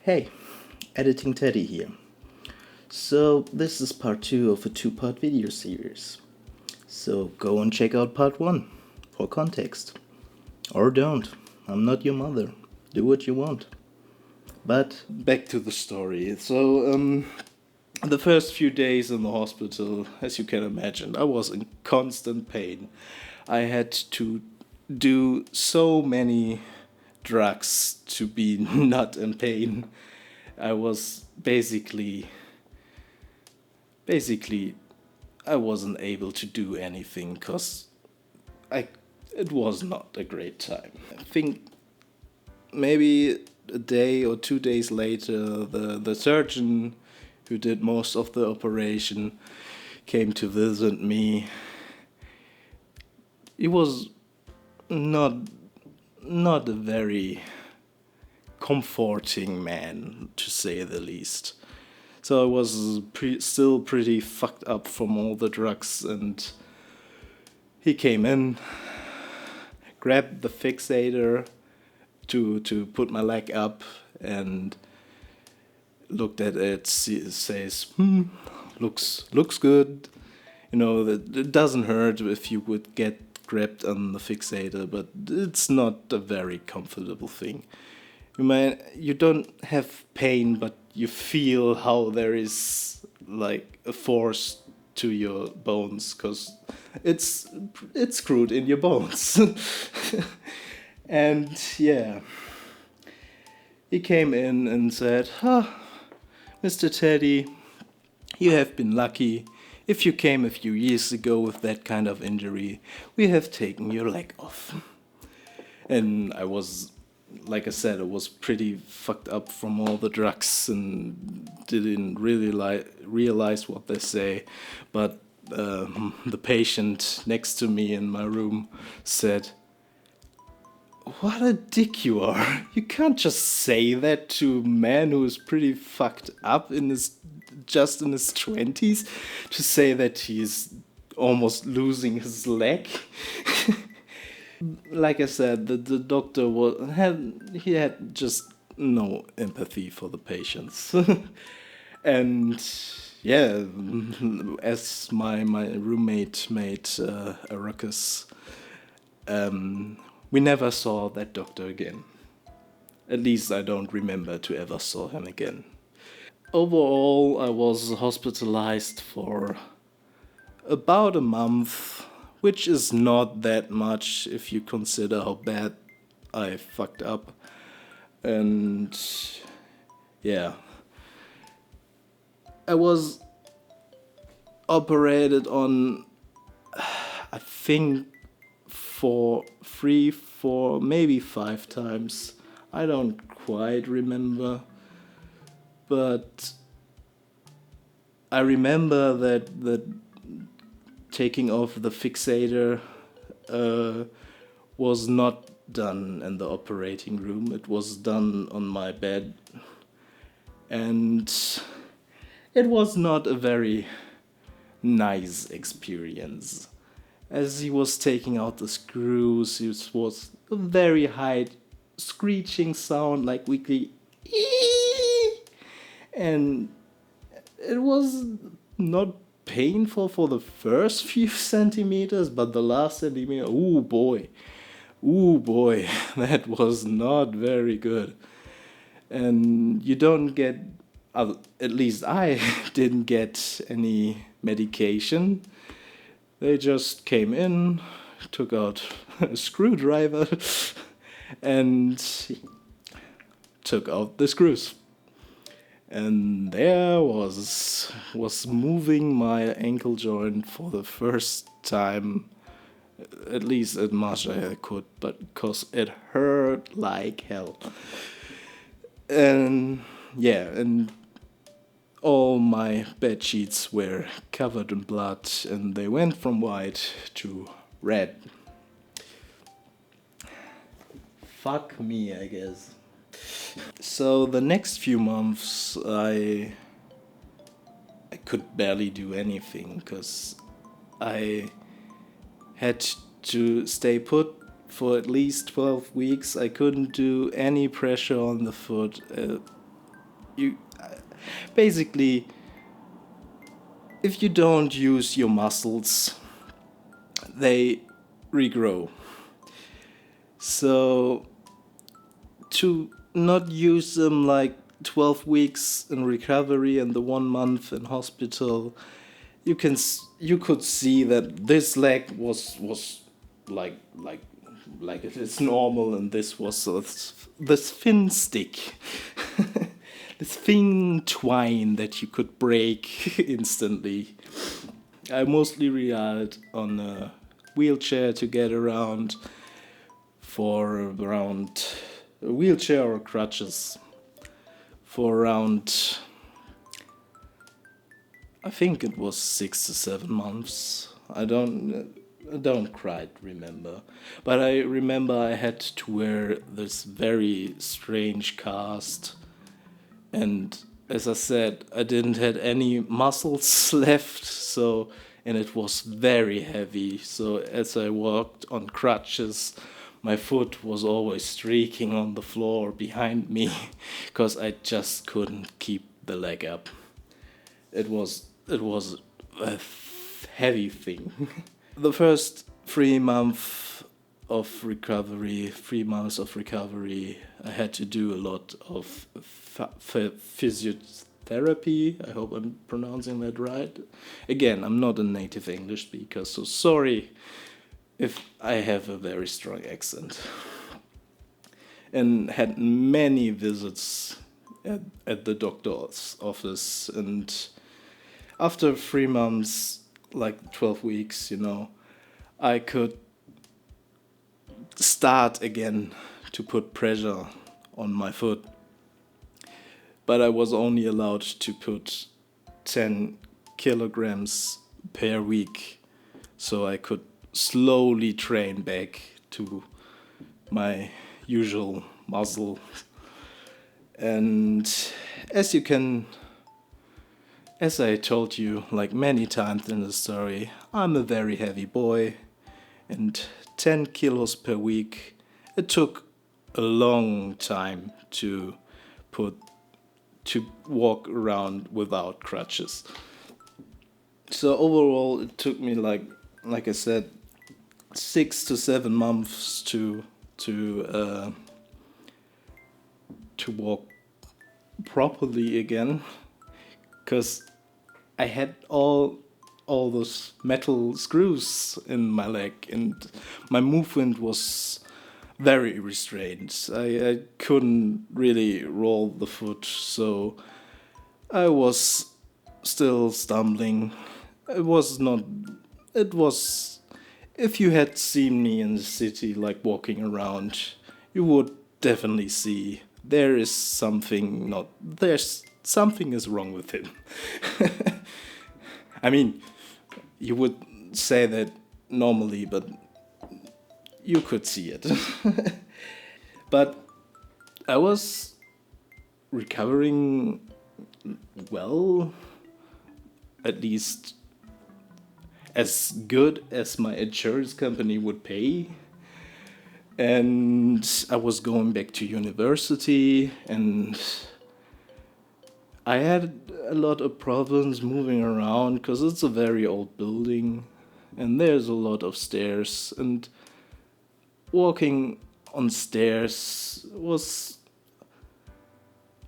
Hey, Editing Teddy here. So, this is part 2 of a 2-part video series. So, go and check out part 1 for context. Or don't. I'm not your mother. Do what you want. But, back to the story. So, the first few days in the hospital, as you can imagine, I was in constant pain. I had to do so many drugs to be not in pain. I was basically I wasn't able to do anything because it was not a great time. I think maybe a day or 2 days later, the surgeon who did most of the operation came to visit me. He was not a very comforting man, to say the least. So I was still pretty fucked up from all the drugs, and he came in, grabbed the fixator to put my leg up, and looked at it, says, looks good. You know, that it doesn't hurt if you would get grabbed on the fixator, but it's not a very comfortable thing. You don't have pain, but you feel how there is like a force to your bones because it's screwed in your bones. And yeah, he came in and said, Mr. Teddy, you have been lucky. If you came a few years ago with that kind of injury, we have taken your leg off. And I was, like I said, I was pretty fucked up from all the drugs and didn't really realize what they say. But the patient next to me in my room said, "What a dick you are. You can't just say that to a man who is pretty fucked up in his 20s, to say that he's almost losing his leg." Like I said, the doctor had just no empathy for the patients. And yeah, as my roommate made a ruckus, we never saw that doctor again. At least I don't remember to ever saw him again. Overall, I was hospitalized for about a month, which is not that much if you consider how bad I fucked up. And yeah, I was operated on, I think, for 3, 4, maybe 5 times. I don't quite remember, but I remember that taking off the fixator was not done in the operating room. It was done on my bed, and it was not a very nice experience. As he was taking out the screws, it was a very high screeching sound, like weekly, and it was not painful for the first few centimeters, but the last centimeter, ooh boy, that was not very good. And you don't get, at least I didn't get any medication. They just came in, took out a screwdriver, and took out the screws. And there was moving my ankle joint for the first time, at least as much as I could, but because it hurt like hell. And yeah, and all my bed sheets were covered in blood, and they went from white to red. Fuck me, I guess. So the next few months, I could barely do anything because I had to stay put for at least 12 weeks. I couldn't do any pressure on the foot. You basically, if you don't use your muscles, they regrow. So to not use them like 12 weeks in recovery and the 1 month in hospital, you could see that this leg was like like like it is normal, and this was this thin stick, this thin twine that you could break instantly. I mostly relied on a wheelchair to get around, for around a wheelchair or crutches for around, I think it was 6 to 7 months. I don't quite remember, but I remember I had to wear this very strange cast, and as I said, I didn't had any muscles left, so, and it was very heavy. So as I walked on crutches, my foot was always streaking on the floor behind me, because I just couldn't keep the leg up. It was a heavy thing. The first 3 months of recovery, 3 months of recovery, I had to do a lot of physiotherapy. I hope I'm pronouncing that right. Again, I'm not a native English speaker, so sorry if I have a very strong accent. And had many visits at the doctor's office, and after 3 months, like 12 weeks, I could start again to put pressure on my foot. But I was only allowed to put 10 kilograms per week, so I could slowly train back to my usual muscle. And as I told you like many times in the story, I'm a very heavy boy, and 10 kilos per week, it took a long time to walk around without crutches. So overall, it took me like I said, 6 to 7 months to walk properly again, because I had all those metal screws in my leg, and my movement was very restrained. I couldn't really roll the foot, so I was still stumbling. It was, if you had seen me in the city, like walking around, you would definitely see there's something is wrong with him. I mean, you would say that normally, but you could see it. But I was recovering well, at least as good as my insurance company would pay. And I was going back to university, and I had a lot of problems moving around because it's a very old building and there's a lot of stairs, and walking on stairs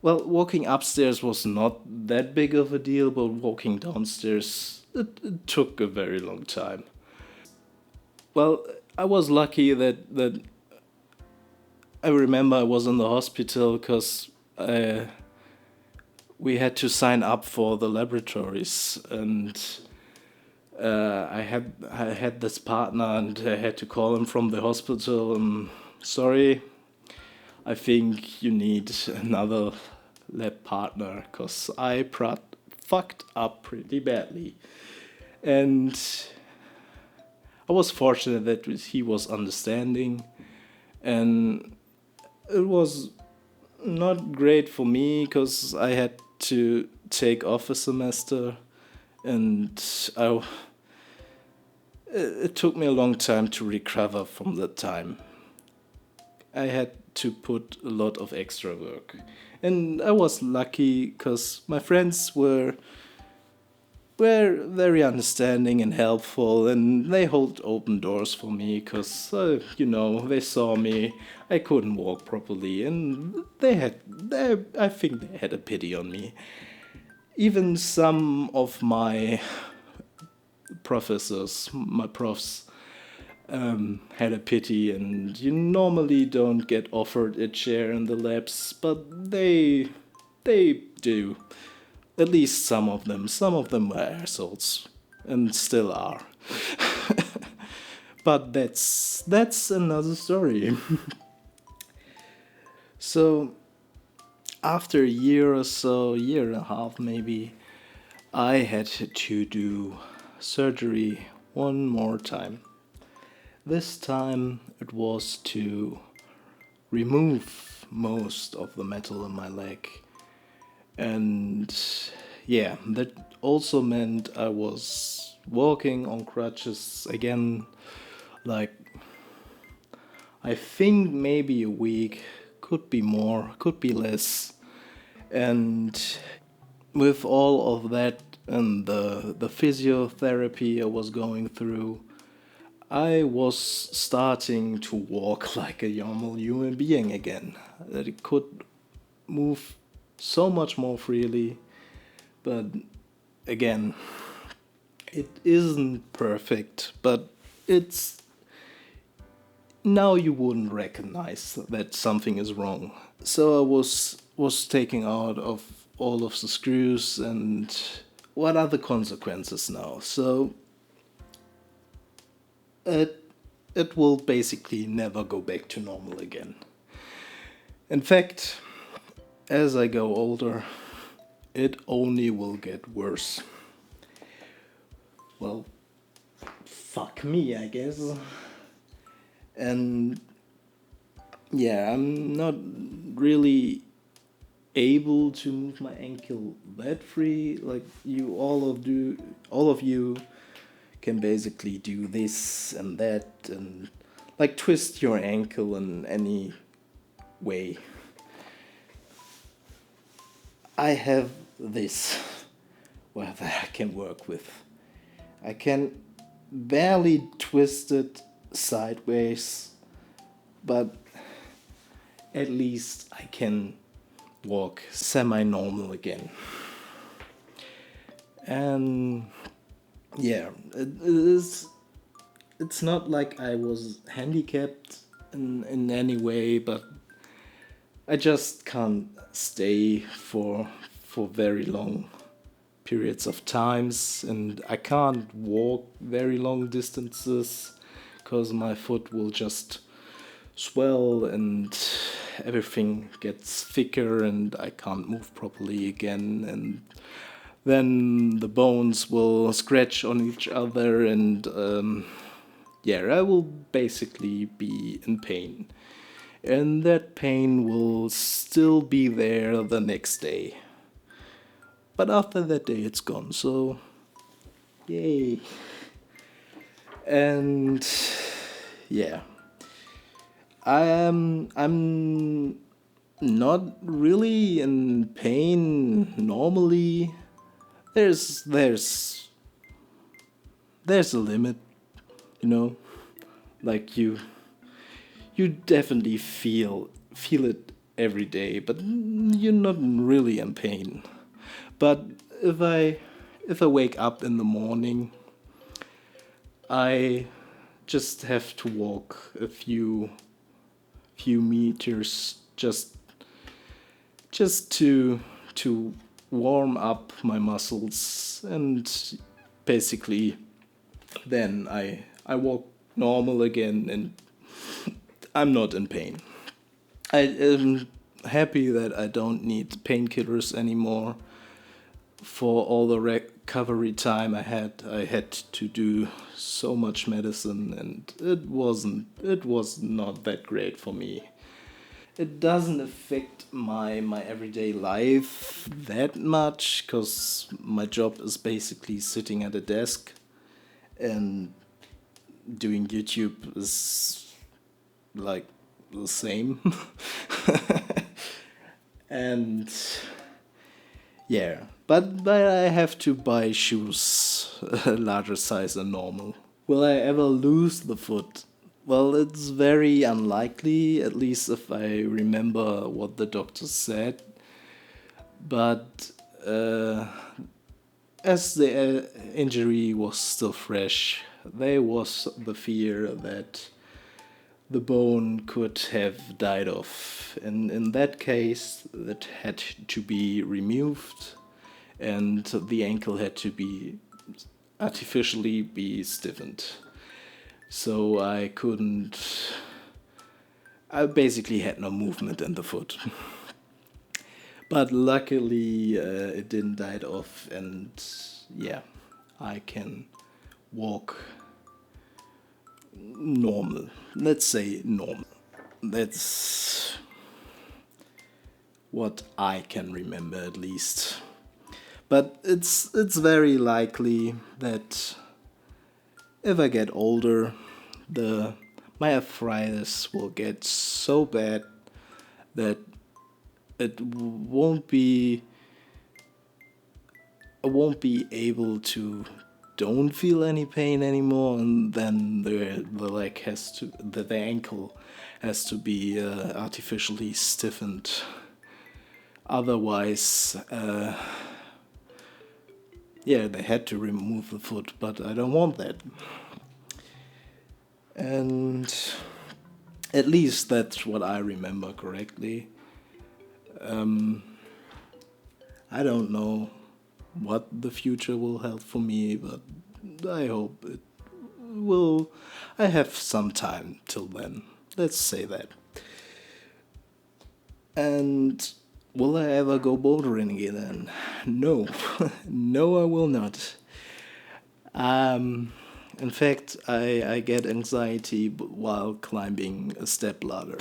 walking upstairs was not that big of a deal, but walking downstairs, it took a very long time. Well, I was lucky that I remember I was in the hospital because we had to sign up for the laboratories, and I had this partner, and I had to call him from the hospital. Sorry, I think you need another lab partner because I fucked up pretty badly. And I was fortunate that he was understanding, and it was not great for me because I had to take off a semester, and it took me a long time to recover from that time. I had to put a lot of extra work. And I was lucky because my friends were very understanding and helpful, and they hold open doors for me because they saw me. I couldn't walk properly, and I think they had a pity on me. Even some of my professors, my profs, had a pity, and you normally don't get offered a chair in the labs, but they do. At least some of them. Some of them were assholes, and still are. But that's another story. So after a year or so, year and a half maybe, I had to do surgery one more time. This time it was to remove most of the metal in my leg. And yeah, that also meant I was walking on crutches again, like I think maybe a week, could be more, could be less. And with all of that and the physiotherapy I was going through, I was starting to walk like a normal human being again. That it could move so much more freely, but again, it isn't perfect, but it's now you wouldn't recognize that something is wrong. So I was taking out of all of the screws, and what are the consequences now? So it it will basically never go back to normal again. In fact, as I go older, it only will get worse. Well, fuck me, I guess. And yeah, I'm not really able to move my ankle that free. Like all of you can basically do this and that and like twist your ankle in any way. I have this well that I can work with. I can barely twist it sideways, but at least I can walk semi normal again. And yeah, it is. It's not like I was handicapped in any way, but I just can't stay for very long periods of times, and I can't walk very long distances because my foot will just swell and everything gets thicker and I can't move properly again, and then the bones will scratch on each other, and yeah, I will basically be in pain. And that pain will still be there the next day. But after that day, it's gone, so yay. And yeah, I'm not really in pain normally. There's there's a limit, you know. Like you definitely feel it every day, but you're not really in pain. But if I if I wake up in the morning, I just have to walk a few meters just to warm up my muscles, and basically then I walk normal again and I'm not in pain. I am happy that I don't need painkillers anymore. For all the recovery time I had to do so much medicine, and it was not that great for me. It doesn't affect my everyday life that much because my job is basically sitting at a desk, and doing YouTube is like the same. And yeah, but I have to buy shoes a larger size than normal. Will I ever lose the foot? Well, it's very unlikely, at least if I remember what the doctor said. But as the injury was still fresh, there was the fear that the bone could have died off. And in that case, it had to be removed, and the ankle had to be artificially be stiffened. So I couldn't. I basically had no movement in the foot. But luckily, it didn't die off, and yeah, I can walk normal. Let's say normal. That's what I can remember at least. But it's very likely that if I get older, the my arthritis will get so bad that it won't be I won't be able to don't feel any pain anymore, and then the leg has to the ankle has to be artificially stiffened. Otherwise, yeah, they had to remove the foot, but I don't want that. And at least that's what I remember correctly. I don't know what the future will hold for me, but I hope it will. I have some time till then. Let's say that. And will I ever go bouldering again? No, no, I will not. In fact, I get anxiety while climbing a step ladder.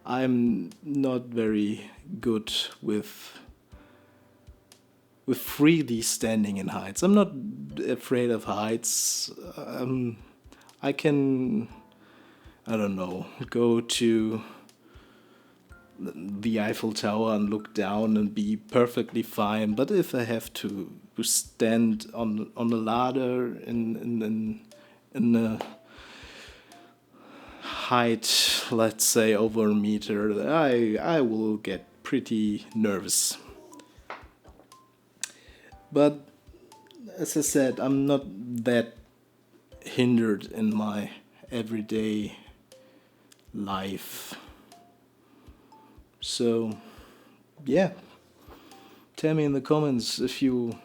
I'm not very good with freely standing in heights. I'm not afraid of heights. I can, I don't know, go to the Eiffel Tower and look down and be perfectly fine. But if I have to stand on a ladder in a height, let's say over a meter, I will get pretty nervous. But as I said, I'm not that hindered in my everyday life. So, yeah. Tell me in the comments if you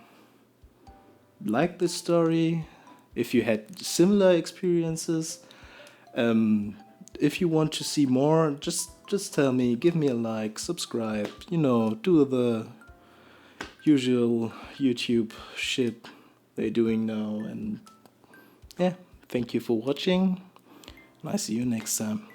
like this story, if you had similar experiences. If you want to see more, just tell me, give me a like, subscribe, do the usual YouTube shit they're doing now. And yeah, thank you for watching. I see you next time.